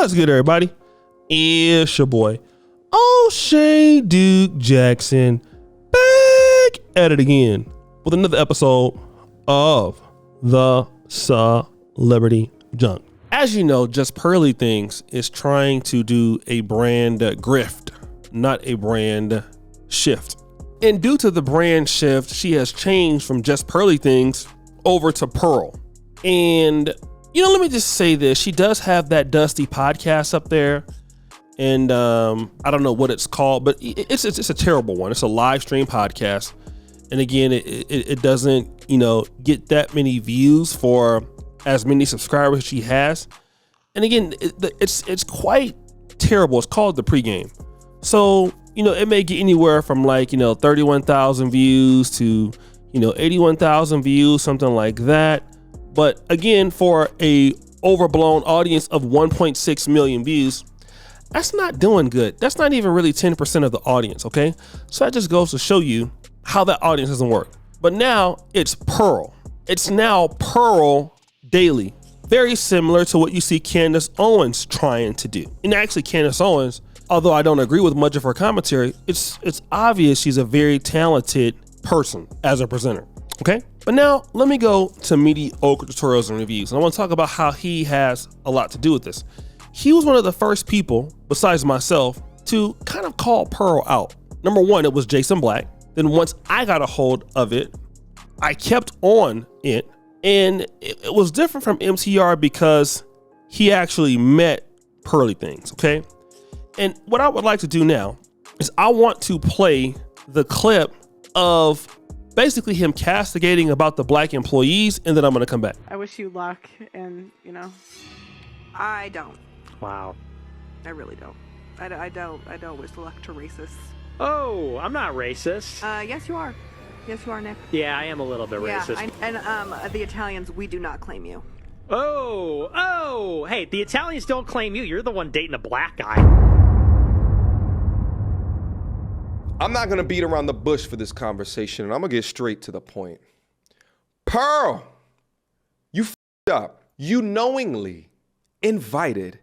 What's good, everybody? It's your boy, O'Shea Duke Jackson, back at it again with another episode of the Celebrity Junk. As you know, Just Pearly Things is trying to do a brand grift, not a brand shift. And due to the brand shift, she has changed from Just Pearly Things over to Pearl. And, you know, let me just say this. She does have that Dusty podcast up there. And I don't know what it's called, but it's a terrible one. It's a live stream podcast. And again, it doesn't, you know, get that many views for as many subscribers as she has. And again, it's quite terrible. It's called The Pregame. So, you know, it may get anywhere from like, you know, 31,000 views to, you know, 81,000 views, something like that. But again, for a overblown audience of 1.6 million views, that's not doing good. That's not even really 10% of the audience, okay? So that just goes to show you how that audience doesn't work. But now it's Pearl. It's now Pearl Daily. Very similar to what you see Candace Owens trying to do. And actually Candace Owens, although I don't agree with much of her commentary, it's obvious she's a very talented person as a presenter, okay? But now let me go to mediocre tutorials and reviews. And I want to talk about how he has a lot to do with this. He was one of the first people, besides myself, to kind of call Pearl out. Number one, it was Jason Black. Then once I got a hold of it, I kept on it. And it was different from MTR because he actually met Pearly Things, okay? And what I would like to do now is I want to play the clip of basically him castigating about the black employees, and then I'm going to come back. I wish you luck, and, you know. I don't. Wow. I really don't. I don't wish luck to racists. Oh, I'm not racist. Yes, you are. Yes, you are, Nick. Yeah, I am a little bit racist. And the Italians, we do not claim you. Oh, hey, the Italians don't claim you. You're the one dating a black guy. I'm not going to beat around the bush for this conversation, and I'm going to get straight to the point. Pearl, you f***ed up. You knowingly invited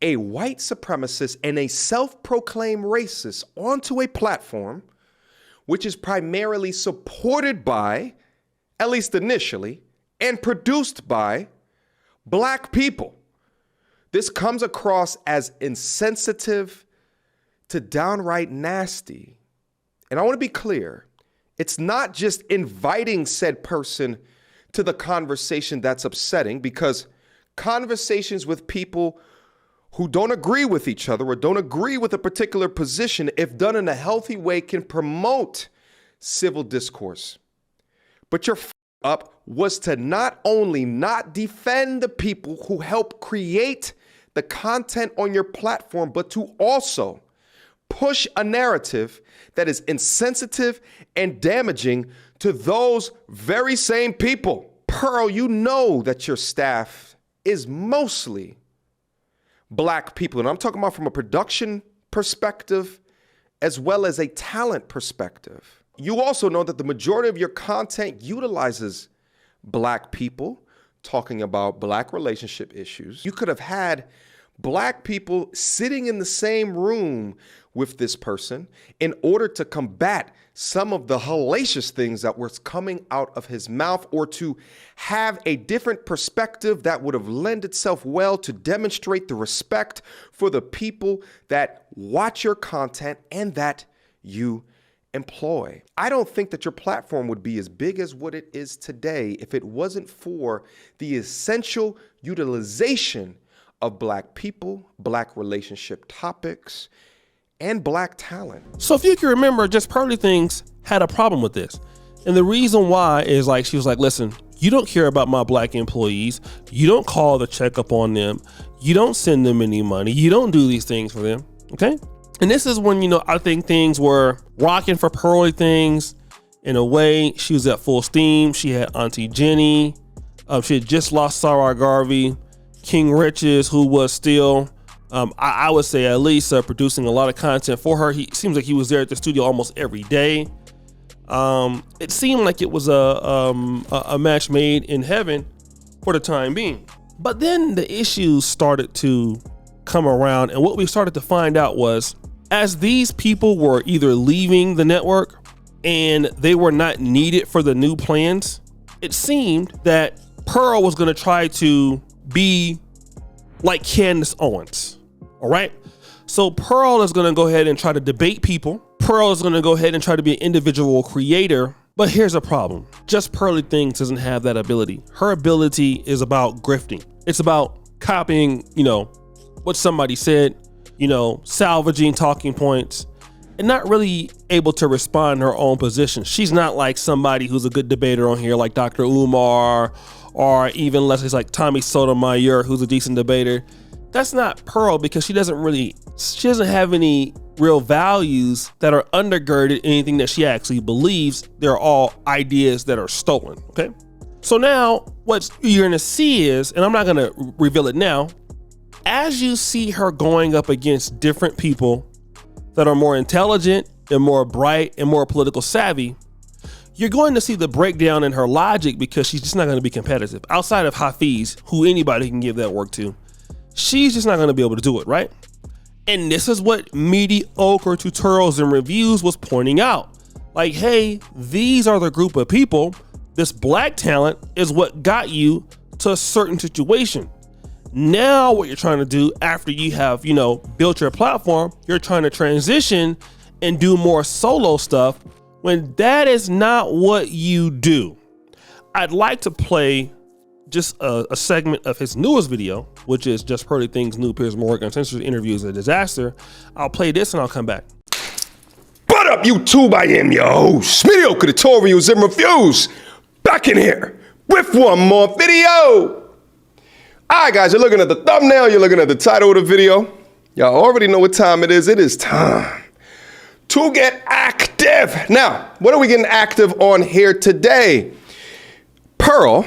a white supremacist and a self-proclaimed racist onto a platform which is primarily supported by, at least initially, and produced by black people. This comes across as insensitive to downright nasty. And I want to be clear, it's not just inviting said person to the conversation that's upsetting, because conversations with people who don't agree with each other or don't agree with a particular position, if done in a healthy way, can promote civil discourse. But your up was to not only not defend the people who help create the content on your platform, but to also push a narrative that is insensitive and damaging to those very same people. Pearl, you know that your staff is mostly black people. And I'm talking about from a production perspective as well as a talent perspective. You also know that the majority of your content utilizes black people talking about black relationship issues. You could have had black people sitting in the same room with this person in order to combat some of the hellacious things that were coming out of his mouth, or to have a different perspective that would have lent itself well to demonstrate the respect for the people that watch your content and that you employ. I don't think that your platform would be as big as what it is today if it wasn't for the essential utilization of black people, black relationship topics, and black talent. So if you can remember, Just Pearly Things had a problem with this. And the reason why is like, she was like, listen, you don't care about my black employees. You don't call to check up on them. You don't send them any money. You don't do these things for them, okay? And this is when, you know, I think things were rocking for Pearly Things. In a way, she was at full steam. She had Auntie Jenny. She had just lost Sarah Garvey. King Riches, who was still, I would say at least producing a lot of content for her. He seems like he was there at the studio almost every day. It seemed like it was a match made in heaven for the time being. But then the issues started to come around. And what we started to find out was, as these people were either leaving the network and they were not needed for the new plans, it seemed that Pearl was going to try to be like Candace Owens. All right. So Pearl is going to go ahead and try to debate people. Pearl is going to go ahead and try to be an individual creator. But here's a problem. Just Pearly Things doesn't have that ability. Her ability is about grifting. It's about copying, what somebody said, salvaging talking points, and not really able to respond in her own position. She's not like somebody who's a good debater on here, like Dr. Umar, or even Leslie's like Tommy Sotomayor, who's a decent debater. That's not Pearl, because she doesn't have any real values that are undergirded anything that she actually believes. They're all ideas that are stolen. Okay. So now what you're going to see is, and I'm not going to reveal it now, as you see her going up against different people that are more intelligent and more bright and more political savvy, you're going to see the breakdown in her logic, because she's just not going to be competitive. Outside of Hafiz, who anybody can give that work to, she's just not going to be able to do it, right? And this is what Mediocre Tutorials and Reviews was pointing out. Like, hey, these are the group of people. This black talent is what got you to a certain situation. Now what you're trying to do after you have, built your platform, you're trying to transition and do more solo stuff, when that is not what you do. I'd like to play just a segment of his newest video, which is Just Pearly Things, New Piers Morgan Uncensored Interview is a Disaster. I'll play this and I'll come back. What up, YouTube? I am your host, Mediocre Tutorials and Reviews, back in here with one more video. All right, guys, you're looking at the thumbnail, you're looking at the title of the video. Y'all already know what time it is. It is time to get active. Now, what are we getting active on here today? Pearl,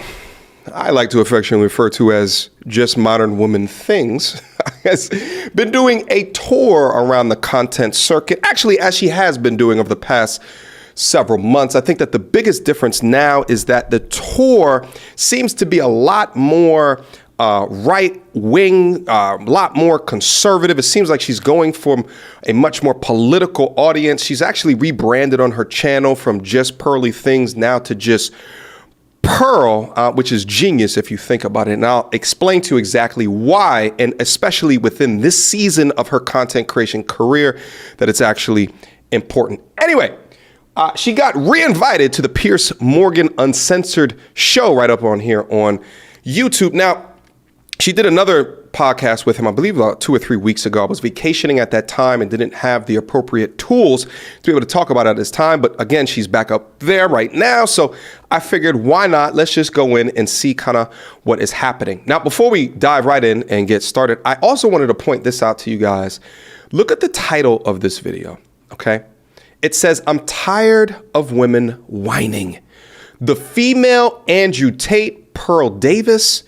I like to affectionately refer to as Just Modern Woman Things, has been doing a tour around the content circuit, actually, as she has been doing over the past several months. I think that the biggest difference now is that the tour seems to be a lot more right wing, a lot more conservative. It seems like she's going for a much more political audience. She's actually rebranded on her channel from Just Pearly Things now to just Pearl, which is genius if you think about it. And I'll explain to you exactly why, and especially within this season of her content creation career, that it's actually important. Anyway, she got re-invited to the Piers Morgan Uncensored show right up on here on YouTube. Now, she did another podcast with him, I believe about 2 or 3 weeks ago. I was vacationing at that time and didn't have the appropriate tools to be able to talk about it at this time. But again, she's back up there right now. So I figured, why not? Let's just go in and see kind of what is happening. Now, before we dive right in and get started, I also wanted to point this out to you guys. Look at the title of this video, okay? It says, I'm tired of women whining. The female Andrew Tate, Pearl Davis,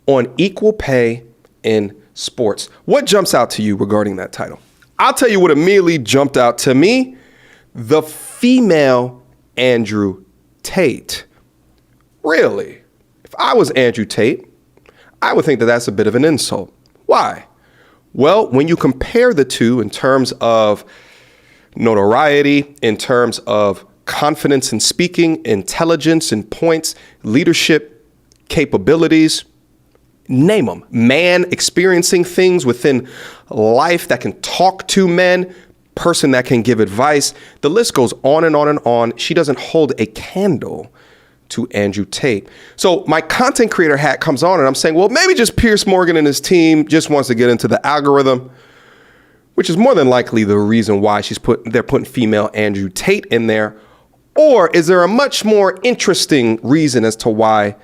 on equal pay in sports. What jumps out to you regarding that title? I'll tell you what immediately jumped out to me. The female Andrew Tate. Really? If I was Andrew Tate, I would think that that's a bit of an insult. Why? Well, when you compare the two in terms of notoriety, in terms of confidence in speaking, intelligence in points, leadership capabilities, name them. Man experiencing things within life that can talk to men, person that can give advice. The list goes on and on and on. She doesn't hold a candle to Andrew Tate. So my content creator hat comes on and I'm saying, well, maybe just Piers Morgan and his team just wants to get into the algorithm, which is more than likely the reason why they're putting female Andrew Tate in there. Or is there a much more interesting reason as to why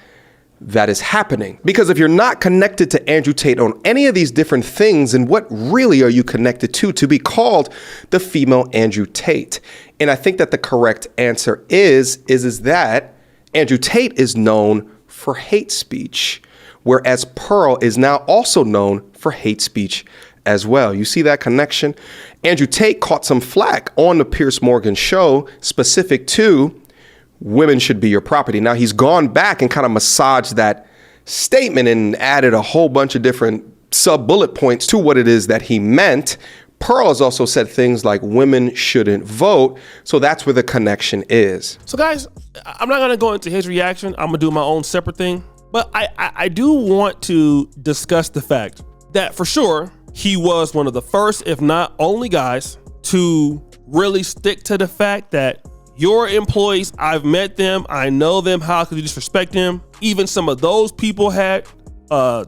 that is happening? Because if you're not connected to Andrew Tate on any of these different things, then what really are you connected to be called the female Andrew Tate? And I think that the correct answer is that Andrew Tate is known for hate speech, whereas Pearl is now also known for hate speech as well. You see that connection? Andrew Tate caught some flack on the Piers Morgan show specific to women should be your property. Now he's gone back and kind of massaged that statement and added a whole bunch of different sub bullet points to what it is that he meant, Pearl has also said things like women shouldn't vote. So that's where the connection is. So guys, I'm not gonna go into his reaction. I'm gonna do my own separate thing. But I do want to discuss the fact that for sure, he was one of the first, if not only guys, to really stick to the fact that your employees, I've met them, I know them, how could you disrespect them? Even some of those people had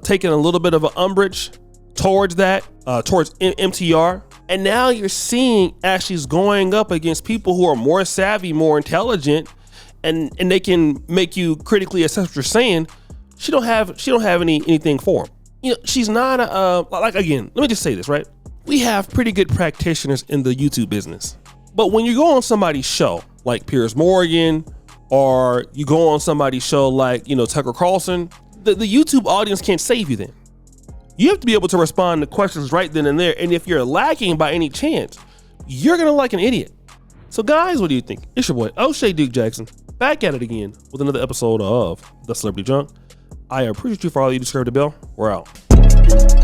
taken a little bit of an umbrage towards that, towards MTR. And now you're seeing Ashley's going up against people who are more savvy, more intelligent, and they can make you critically assess what you're saying. She don't have anything for him. You know, she's not like, again, let me just say this, right? We have pretty good practitioners in the YouTube business. But when you go on somebody's show, like Piers Morgan, or you go on somebody's show like, you know, Tucker Carlson, the YouTube audience can't save you then. You have to be able to respond to questions right then and there. And if you're lacking by any chance, you're gonna like an idiot. So guys, what do you think? It's your boy, O'Shea Duke Jackson, back at it again with another episode of The Celebrity Junk. I appreciate you for all you subscribe to the bell. We're out.